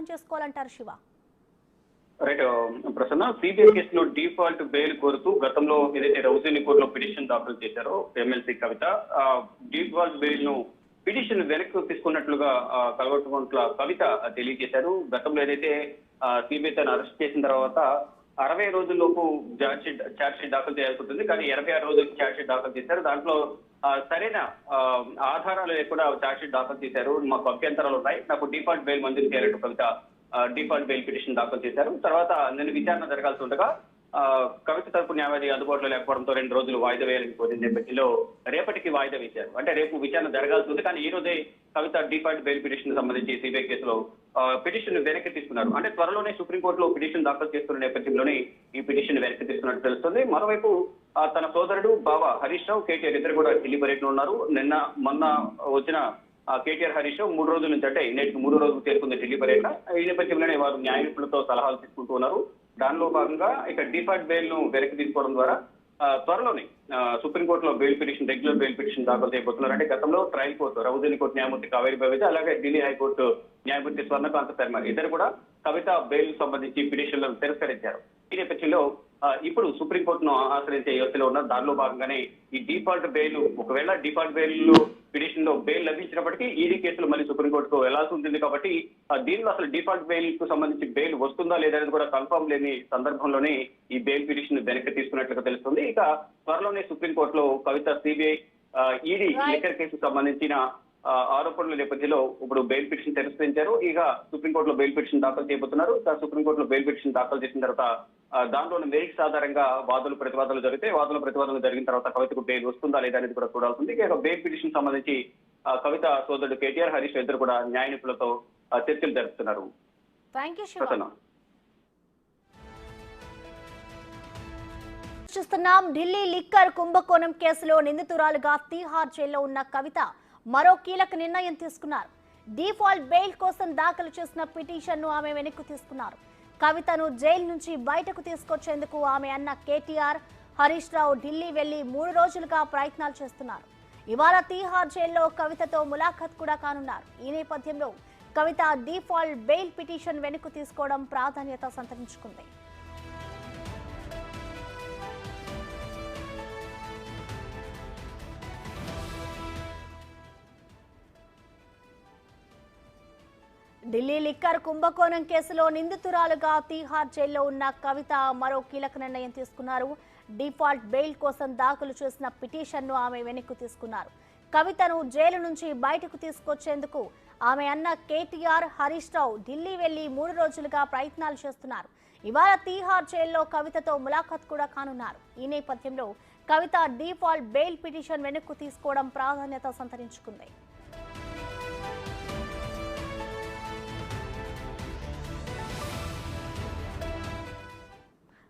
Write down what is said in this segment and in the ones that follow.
అర్థం చేసుకోవాలంటారు Shiva? Right Prasanna, CBI కేసులో default bail కోరుతూ గతంలో ఏదైతే రౌజీని కోర్టులో పిటిషన్ దాఖలు చేశారో ఎమ్మెల్సీ కవిత, డిఫాల్ట్ బెయిల్ ను పిటిషన్ వెనక్కి తీసుకున్నట్లుగా కల్వకుంట్ల కవిత తెలియజేశారు. గతంలో ఏదైతే సిబిఐ తను అరెస్ట్ చేసిన తర్వాత 60 రోజుల్లోపు ఛార్జ్ షీట్ దాఖలు చేయాల్సి ఉంటుంది. కానీ 86 రోజులకు ఛార్జ్ షీట్ దాఖలు చేశారు. దాంట్లో సరైన ఆధారాలు లేకుండా ఛార్జ్ షీట్ దాఖలు చేశారు. మాకు అభ్యంతరాలు ఉన్నాయి, నాకు డిఫాల్ట్ బెయిల్ మంజూరు చేయాలంటూ కవిత డిఫాల్ట్ బెయిల్ పిటిషన్ దాఖలు చేశారు. తర్వాత నిన్న విచారణ జరగాల్సి ఉండగా కవిత తరపు న్యాయవాది అందుబాటులో లేకపోవడంతో 2 రోజులు వాయిదా వేయాలని కోరిన నేపథ్యంలో రేపటికి వాయిదా వేశారు. అంటే రేపు విచారణ జరగాల్సి ఉంది. కానీ ఈ రోజే కవిత డిఫాల్ట్ బెయిల్ పిటిషన్ సంబంధించి సిబిఐ కేసులో పిటిషన్ వెనక్కి తీసుకున్నారు. అంటే త్వరలోనే సుప్రీంకోర్టులో పిటిషన్ దాఖలు చేస్తున్న నేపథ్యంలోనే ఈ పిటిషన్ వెనక్కి తీసుకున్నట్టు తెలుస్తుంది. మరోవైపు తన సోదరుడు బావ హరీష్ రావు, కేటీఆర్ ఇద్దరు కూడా ఢిల్లీ పర్యటన ఉన్నారు. మొన్న వచ్చిన కేటీఆర్ హరీష్ రావు 3 రోజుల నుంచి, అంటే నేటికి 3 రోజులు చేరుకుంది ఢిల్లీ పర్యటన. ఈ నేపథ్యంలోనే వారు న్యాయనిపుణులతో సలహాలు తీసుకుంటూ ఉన్నారు. దానిలో భాగంగా ఇక డిఫాల్ట్ బెయిల్ ను వెనక్కి తీసుకోవడం ద్వారా త్వరలోనే సుప్రీంకోర్టులో bail petition, regular bail petition దాఖలు చేయబోతున్నారు. అంటే గతంలో ట్రయల్ కోర్టు రౌజీని కోర్టు న్యాయమూర్తి కావేరి బవేజ, అలాగే ఢిల్లీ హైకోర్టు న్యాయమూర్తి స్వర్ణకాంత శర్మ ఇద్దరు కూడా కవిత బెయిల్ సంబంధించి పిటిషన్లను తిరస్కరించారు. ఈ నేపథ్యంలో ఇప్పుడు సుప్రీంకోర్టును ఆశ్రయించే యోచనలో ఉన్నారు. దానిలో భాగంగానే ఈ డిఫాల్ట్ బెయిల్, ఒకవేళ డిఫాల్ట్ బెయిల్ పిటిషన్ లో బెయిల్ లభించినప్పటికీ ఈడీ కేసులు మళ్ళీ సుప్రీంకోర్టుకు వెళ్లాల్సి ఉంటుంది. కాబట్టి దీనిలో అసలు డిఫాల్ట్ బెయిల్ కు సంబంధించి బెయిల్ వస్తుందా లేదా అనేది కూడా కన్ఫర్మ్ లేని సందర్భంలోనే ఈ బెయిల్ పిటిషన్ వెనక్కి తీసుకున్నట్లుగా తెలుస్తుంది. ఇక త్వరలోనే సుప్రీంకోర్టులో కవిత సిబిఐ ఈడీ లిక్కర్ కేసుకు సంబంధించిన ఆరోపణల నేపథ్యంలో ఇప్పుడు బెయిల్ పిటిషన్ తిరస్కరించారు. ఇక సుప్రీంకోర్టులో బెయిల్ పిటిషన్ దాఖలు చేయబోతున్నారు. సుప్రీంకోర్టులో బెయిల్ పిటిషన్ దాఖలు చేసిన తర్వాత దాంట్లోని మెరిట్స్ ఆధారంగా వాదనలు ప్రతివాదనలు జరిగితే, వాదనలు ప్రతివాదనలు జరిగిన తర్వాత కవితకు బెయిల్ వస్తుందా లేదా అనేది కూడా చూడాల్సింది. ఇక బెయిల్ పిటిషన్ సంబంధించి కవిత సోదరుడు కేటీఆర్ హరీష్ ఇద్దరు కూడా న్యాయ నిపుణులతో చర్చలు జరుపుతున్నారు. చూస్తున్నాం, ఢిల్లీ లిక్కర్ కుంభకోణం కేసులో నిందితురాలుగా తీహార్ జైల్లో ఉన్న కవిత మరో కీలక నిర్ణయం తీసుకున్నారు. డిఫాల్ట్ బెయిల్ కోసం దాఖలు చేసిన పిటిషన్ ను ఆమె వెనక్కి తీసుకున్నారు. కవితను జైలు నుంచి బయటకు తీసుకొచ్చేందుకు ఆమె అన్న కేటీఆర్, హరీష్ రావు ఢిల్లీ వెళ్లి 3 రోజులుగా ప్రయత్నాలు చేస్తున్నారు. ఇవాళ తీహార్ జైల్లో కవితతో ములాఖత్ కూడా కానున్నారు. ఈ నేపథ్యంలో కవిత డిఫాల్ట్ బెయిల్ పిటిషన్ వెనక్కు తీసుకోవడం ప్రాధాన్యత సంతరించుకుంది. ఢిల్లీ లిక్కర్ కుంభకోణం కేసులో నిందితురాలుగా తీహార్ జైల్లో ఉన్న కవిత మరో కీలక నిర్ణయం తీసుకున్నారు. డిఫాల్ట్ బెయిల్ కోసం దాఖలు చేసిన పిటిషన్ ను ఆమె వెనక్కు తీసుకున్నారు. కవితను జైలు నుంచి బయటకు తీసుకొచ్చేందుకు ఆమె అన్న కేటీఆర్, హరీష్ రావు ఢిల్లీ వెళ్లి 3 రోజులుగా ప్రయత్నాలు చేస్తున్నారు. ఇవాళ తీహార్ జైల్లో కవితతో ములాఖత్ కూడా కానున్నారు. ఈ నేపథ్యంలో కవిత డిఫాల్ట్ బెయిల్ పిటిషన్ వెనక్కు తీసుకోవడం ప్రాధాన్యత సంతరించుకుంది.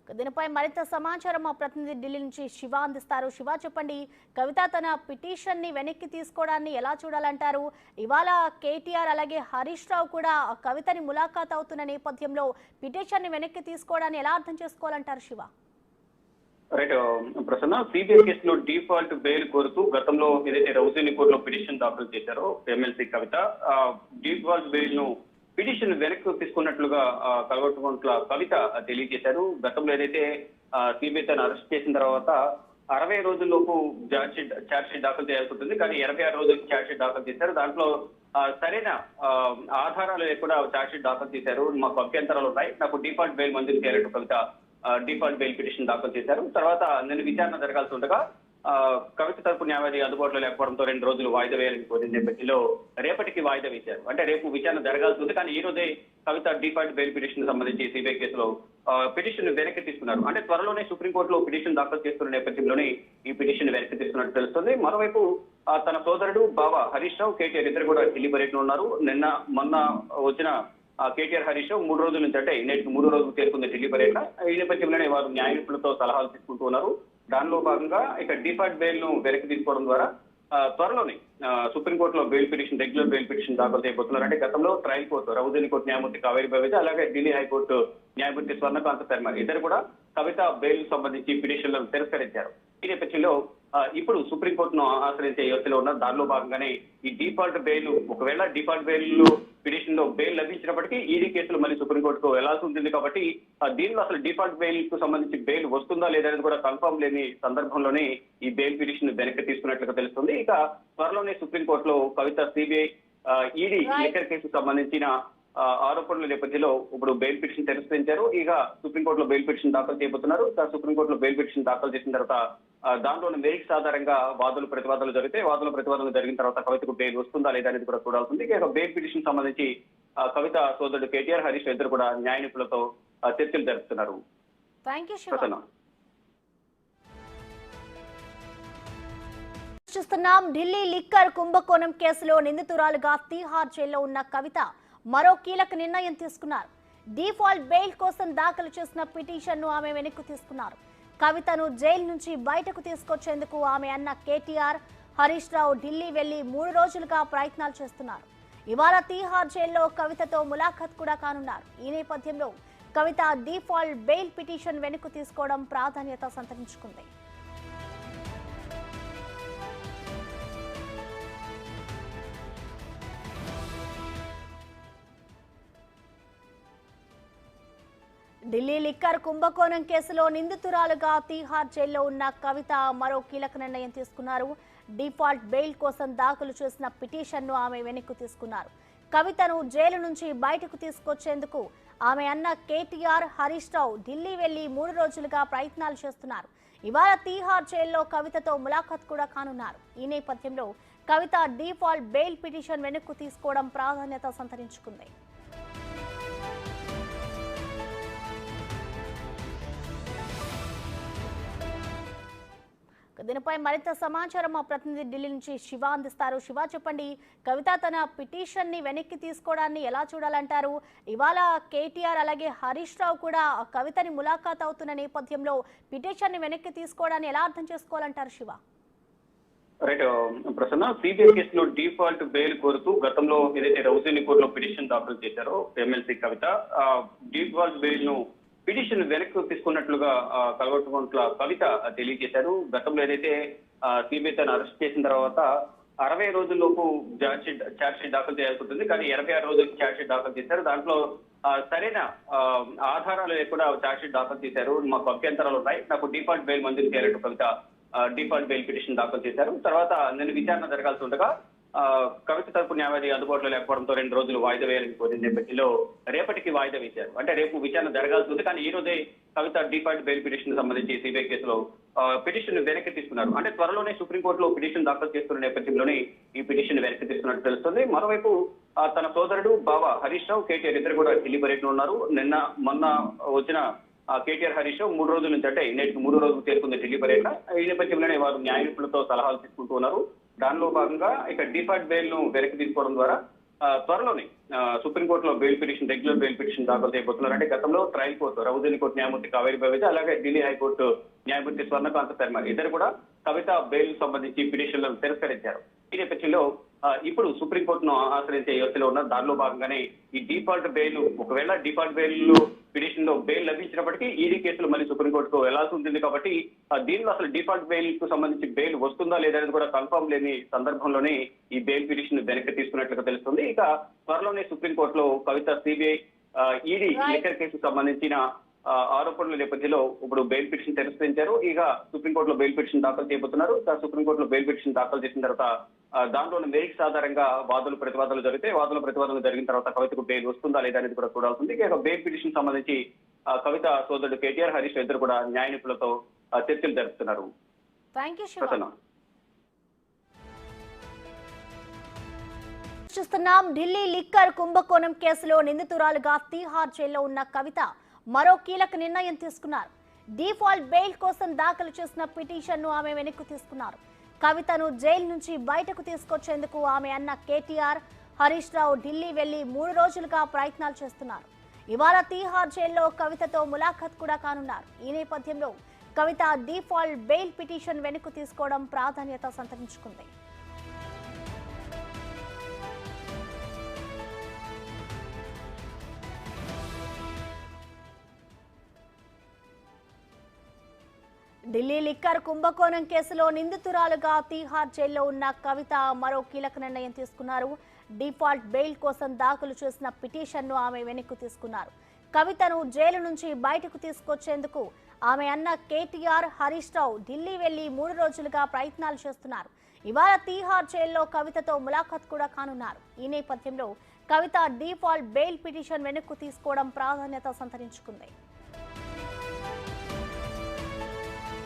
దీనిపై మరింత సమాచారం మా ప్రతినిధి ఢిల్లీ నుంచి శివ అందిస్తారు. శివ, చెప్పండి, కవిత తన పిటిషన్ ని వెనక్కి తీసుకోవడాన్ని ఎలా చూడాలంటారు? ఇవాళ కేటీఆర్ అలాగే హరీష్ రావు కూడా కవితని ములాఖాత్ అవుతున్న నేపథ్యంలో పిటిషన్ ని వెనక్కి తీసుకోవడాన్ని ఎలా అర్థం చేసుకోవాలంటారు శివ? రైట్ ప్రసన్న, సిబిఐ కేసులో డిఫాల్ట్ బెయిల్ కోరుతూ గతంలో ఏదైతే రౌజీని కోర్టులో పిటిషన్ దాఖలు చేశారో ఎమ్మెల్సీ కవిత, డిఫాల్ట్ బెయిల్ ను పిటిషన్ వెనక్కి తీసుకున్నట్లుగా కల్వకుంట్ల కవిత తెలియజేశారు. గతంలో ఏదైతే సిబిఐ తను అరెస్ట్ చేసిన తర్వాత 60 రోజుల్లోపు ఛార్జ్ షీట్ దాఖలు చేయాల్సి ఉంటుంది. కానీ 86 రోజులకు ఛార్జ్ షీట్ దాఖలు చేశారు. దాంట్లో సరైన ఆధారాలు లేకుండా ఛార్జ్ షీట్ దాఖలు చేశారు. మాకు అభ్యంతరాలు ఉన్నాయి, నాకు డిఫాల్ట్ బెయిల్ మంజూరు చేయాలంటూ కవిత డిఫాల్ట్ బెయిల్ పిటిషన్ దాఖలు చేశారు. తర్వాత నిన్న విచారణ జరగాల్సి ఉండగా కవిత తరపు న్యాయవాది అందుబాటులో లేకపోవడంతో 2 రోజులు వాయిదా వేయాలని కోరిన నేపథ్యంలో రేపటికి వాయిదా వేశారు. అంటే రేపు విచారణ జరగాల్సి ఉంది. కానీ ఈ రోజే కవిత డిఫాల్ట్ బెయిల్ పిటిషన్ సంబంధించి సిబిఐ కేసులో పిటిషన్ వెనక్కి తీసుకున్నారు. అంటే త్వరలోనే సుప్రీంకోర్టులో పిటిషన్ దాఖలు చేస్తున్న నేపథ్యంలోనే ఈ పిటిషన్ వెనక్కి తీసుకున్నట్టు తెలుస్తుంది. మరోవైపు తన సోదరుడు బావ హరీష్ రావు, కేటీఆర్ ఇద్దరు కూడా ఢిల్లీ పర్యటన ఉన్నారు. మొన్న వచ్చిన కేటీఆర్ హరీష్ రావు 3 రోజుల నుంచి, అంటే నేటికి 3 రోజులు చేరుకుంది ఢిల్లీ పర్యటన. ఈ నేపథ్యంలోనే వారు న్యాయ నిపుణులతో సలహాలు తీసుకుంటూ ఉన్నారు. దానిలో భాగంగా ఇక డిఫాల్ట్ బెయిల్ ను వెనక్కి తీసుకోవడం ద్వారా త్వరలోనే సుప్రీంకోర్టులో bail petition, regular bail petition దాఖలు చేయబోతున్నారు. అంటే గతంలో ట్రయల్ కోర్టు రౌజీని కోర్టు న్యాయమూర్తి కావేరి బవేజ, అలాగే ఢిల్లీ హైకోర్టు న్యాయమూర్తి స్వర్ణకాంత శర్మ ఇద్దరు కూడా కవిత బెయిల్ సంబంధించి పిటిషన్లను తిరస్కరించారు. ఈ నేపథ్యంలో ఇప్పుడు సుప్రీంకోర్టును ఆశ్రయించే యోచనలో ఉన్నారు. దానిలో భాగంగానే ఈ డిఫాల్ట్ బెయిల్, ఒకవేళ డిఫాల్ట్ బెయిల్ పిటిషన్ లో బెయిల్ లభించినప్పటికీ ఈడీ కేసులు మళ్ళీ సుప్రీంకోర్టుకు వెళ్లాల్సి ఉంటుంది కాబట్టి దీనిలో అసలు డిఫాల్ట్ బెయిల్ కు సంబంధించి బెయిల్ వస్తుందా లేదా అనేది కూడా కన్ఫర్మ్ లేని సందర్భంలోనే ఈ బెయిల్ పిటిషన్ వెనక్కి తీసుకున్నట్లుగా తెలుస్తుంది. ఇక త్వరలోనే సుప్రీంకోర్టులో కవిత సిబిఐ ఈడీ లిక్కర్ కేసుకు సంబంధించిన ఆరోపణల నేపథ్యంలో ఇప్పుడు బెయిల్ పిటిషన్ తిరస్కరించారు. ఇక సుప్రీంకోర్టులో బెయిల్ పిటిషన్ దాఖలు చేయబోతున్నారు. సుప్రీంకోర్టులో బెయిల్ పిటిషన్ దాఖలు చేసిన తర్వాత దాంట్లోని మెరిట్స్ ఆధారంగా వాదనలు ప్రతివాదనలు జరిగితే వాదనలు ప్రతివాదనలు జరిగిన తర్వాత కవితకు బెయిల్ వస్తుందా లేదా అనేది కూడా చూడాల్సింది. ఇక బెయిల్ పిటిషన్ సంబంధించి కవిత సోదరుడు కేటీఆర్, హరీష్ ఇద్దరు కూడా న్యాయ నిపుణులతో చర్చలు జరుపుతున్నారు. చూస్తున్నాం. ఢిల్లీ లిక్కర్ కుంభకోణం కేసులో నిందితురాలుగా తీహార్ జైల్లో ఉన్న కవిత మరో కీలక నిర్ణయం తీసుకున్నారు. డిఫాల్ట్ బెయిల్ కోసం దాఖలు చేసిన పిటిషన్ను ఆమె వెనక్కు తీసుకున్నారు. కవితను జైలు నుంచి బయటకు తీసుకొచ్చేందుకు ఆమె అన్న కేటీఆర్, హరీష్ రావు ఢిల్లీ వెళ్లి 3 రోజులుగా ప్రయత్నాలు చేస్తున్నారు. ఇవాళ తీహార్ జైల్లో కవితతో ములాఖత్ కూడా కానున్నారు. ఈ నేపథ్యంలో కవిత డిఫాల్ట్ బెయిల్ పిటిషన్ వెనక్కు తీసుకోవడం ప్రాధాన్యత సంతరించుకుంది. ఢిల్లీ లిక్కర్ కుంభకోణం కేసులో నిందితురాలుగా తీహార్ జైల్లో ఉన్న కవిత మరో కీలక నిర్ణయం తీసుకున్నారు. డిఫాల్ట్ బెయిల్ కోసం దాఖలు చేసిన పిటిషన్ను ఆమె వెనక్కు తీసుకున్నారు. కవితను జైలు నుంచి బయటకు తీసుకొచ్చేందుకు ఆమె అన్న కేటీఆర్, హరీష్ రావు ఢిల్లీ వెళ్లి 3 రోజులుగా ప్రయత్నాలు చేస్తున్నారు. ఇవాళ తీహార్ జైల్లో కవితతో ములాఖత్ కూడా కానున్నారు. ఈ నేపథ్యంలో కవిత డిఫాల్ట్ బెయిల్ పిటిషన్ వెనక్కు తీసుకోవడం ప్రాధాన్యత సంతరించుకుంది. దీనిపై మరింత సమాచారం మా ప్రతినిధి ఢిల్లీ నుంచి శివ అందిస్తారు. శివ, చెప్పండి, కవిత తన పిటిషన్ ని వెనక్కి తీసుకోవడాన్ని ఎలా చూడాలంటారు? ఇవాళ కేటీఆర్ అలాగే హరీష్ రావు కూడా కవితని ములాఖాత్ అవుతున్న నేపథ్యంలో పిటిషన్ ని వెనక్కి తీసుకోవడాన్ని ఎలా అర్థం చేసుకోవాలంటారు శివ? రైట్ ప్రసన్న, సిబిఐ కేసులో డిఫాల్ట్ బెయిల్ కోరుతూ గతంలో ఏదైతే రౌజీని కోర్టులో పిటిషన్ దాఖలు చేశారో ఎమ్మెల్సీ కవిత, డిఫాల్ట్ బెయిల్ ను పిటిషన్ వెనక్కి తీసుకున్నట్లుగా కల్వకుంట్ల కవిత తెలియజేశారు. గతంలో ఏదైతే సిబిఐ తను అరెస్ట్ చేసిన తర్వాత 60 రోజుల్లోపు ఛార్జ్ షీట్ దాఖలు చేయాల్సి ఉంటుంది. కానీ 26 రోజులకి ఛార్జ్ షీట్ దాఖలు చేశారు. దాంట్లో సరైన ఆధారాలు లేకుండా ఛార్జ్ షీట్ దాఖలు చేశారు. మాకు అభ్యంతరాలు ఉన్నాయి, నాకు డిఫాల్ట్ బెయిల్ మంజూరు చేయాలంటూ కవిత డిఫాల్ట్ బెయిల్ పిటిషన్ దాఖలు చేశారు. తర్వాత నేను విచారణ జరగాల్సి ఉండగా కవిత తరపు న్యాయవాది అందుబాటులో లేకపోవడంతో 2 రోజులు వాయిదా వేయాలని కోరిన నేపథ్యంలో రేపటికి వాయిదా వేశారు. అంటే రేపు విచారణ జరగాల్సి ఉంది. కానీ ఈ రోజే కవిత డిఫాల్ట్ బెయిల్ పిటిషన్ సంబంధించి సిబిఐ కేసులో పిటిషన్ వెనక్కి తీసుకున్నారు. అంటే త్వరలోనే సుప్రీంకోర్టులో పిటిషన్ దాఖలు చేస్తున్న నేపథ్యంలోనే ఈ పిటిషన్ వెనక్కి తీసుకున్నట్టు తెలుస్తుంది. మరోవైపు తన సోదరుడు బావ హరీష్ రావు, కేటీఆర్ ఇద్దరు కూడా ఢిల్లీ పర్యటన ఉన్నారు. మొన్న వచ్చిన కేటీఆర్, హరీష్ రావు 3 రోజుల నుంచి, అంటే నేటికి 3 రోజులు చేరుకుంది ఢిల్లీ పర్యటన. ఈ నేపథ్యంలోనే వారు న్యాయ నిపుణులతో సలహాలు తీసుకుంటూ ఉన్నారు. దానిలో భాగంగా ఇక డిఫాల్ట్ బెయిల్ ను వెనక్కి తీసుకోవడం ద్వారా త్వరలోనే సుప్రీంకోర్టులో bail petition, regular bail petition దాఖలు చేయబోతున్నారు. అంటే గతంలో ట్రయల్ కోర్టు రౌజీని కోర్టు న్యాయమూర్తి కావేరి బవేజ, అలాగే ఢిల్లీ హైకోర్టు న్యాయమూర్తి స్వర్ణకాంత శర్మ ఇద్దరు కూడా కవిత బెయిల్ సంబంధించి పిటిషన్లను తిరస్కరించారు. ఈ నేపథ్యంలో ఇప్పుడు సుప్రీంకోర్టును ఆశ్రయించే యోచనలో ఉన్నారు. దానిలో భాగంగానే ఈ డిఫాల్ట్ బెయిల్, ఒకవేళ డిఫాల్ట్ బెయిల్ పిటిషన్ లో బెయిల్ లభించినప్పటికీ ఈడీ కేసులు మళ్ళీ సుప్రీంకోర్టుకు వెళ్లాల్సి ఉంటుంది కాబట్టి దీనిలో అసలు డిఫాల్ట్ బెయిల్ కు సంబంధించి బెయిల్ వస్తుందా లేదా అనేది కూడా కన్ఫర్మ్ లేని సందర్భంలోనే ఈ బెయిల్ పిటిషన్ వెనక్కి తీసుకున్నట్లుగా తెలుస్తుంది. ఇక త్వరలోనే సుప్రీంకోర్టులో కవిత సిబిఐ ఈడీ లిక్కర్ కేసుకు సంబంధించిన ఆరోపణల నేపథ్యంలో ఇప్పుడు బెయిల్ పిటిషన్ తిరస్కరించారు. ఇక సుప్రీంకోర్టులో బెయిల్ పిటిషన్ దాఖలు చేయబోతున్నారు. సుప్రీంకోర్టులో బెయిల్ పిటిషన్ దాఖలు చేసిన తర్వాత దాంట్లోని మెరిట్స్ ఆధారంగా వాదనలు ప్రతివాదనలు జరిగితే వాదనలు ప్రతివాదనలు జరిగిన తర్వాత కవితకు బెయిల్ వస్తుందా లేదా అనేది కూడా చూడాల్సింది. ఇక బెయిల్ పిటిషన్ సంబంధించి కవిత సోదరుడు కేటీఆర్, హరీష్ ఇద్దరు కూడా న్యాయ నిపుణులతో చర్చలు జరుపుతున్నారు. చూస్తున్నాం. ఢిల్లీ లిక్కర్ కుంభకోణం కేసులో నిందితురాలుగా తీహార్ జైల్లో ఉన్న కవిత మరో కీలక నిర్ణయం తీసుకున్నారు. డిఫాల్ట్ బెయిల్ కోసం దాఖలు చేసిన పిటిషన్ను ఆమె వెనక్కు తీసుకున్నారు. కవితను జైలు నుంచి బయటకు తీసుకొచ్చేందుకు ఆమె అన్న కేటీఆర్, హరీష్ రావు ఢిల్లీ వెళ్లి 3 రోజులుగా ప్రయత్నాలు చేస్తున్నారు. ఇవాళ తీహార్ జైల్లో కవితతో ములాఖత్ కూడా కానున్నారు. ఈ నేపథ్యంలో కవిత డిఫాల్ట్ బెయిల్ పిటిషన్ వెనక్కు తీసుకోవడం ప్రాధాన్యత సంతరించుకుంది. ఢిల్లీ లిక్కర్ కుంభకోణం కేసులో నిందితురాలుగా తీహార్ జైల్లో ఉన్న కవిత మరో కీలక నిర్ణయం తీసుకున్నారు. డిఫాల్ట్ బెయిల్ కోసం దాఖలు చేసిన పిటిషన్ను ఆమె వెనక్కి తీసుకున్నారు. కవితను జైలు నుంచి బయటకు తీసుకొచ్చేందుకు ఆమె అన్న కేటీఆర్, హరీష్ రావు ఢిల్లీ వెళ్లి 3 రోజులుగా ప్రయత్నాలు చేస్తున్నారు. ఇవాళ తీహార్ జైల్లో కవితతో ములాఖాత్ కూడా కానున్నారు. ఈ నేపథ్యంలో కవిత డిఫాల్ట్ బెయిల్ పిటిషన్ వెనక్కు తీసుకోవడం ప్రాధాన్యత సంతరించుకుంది.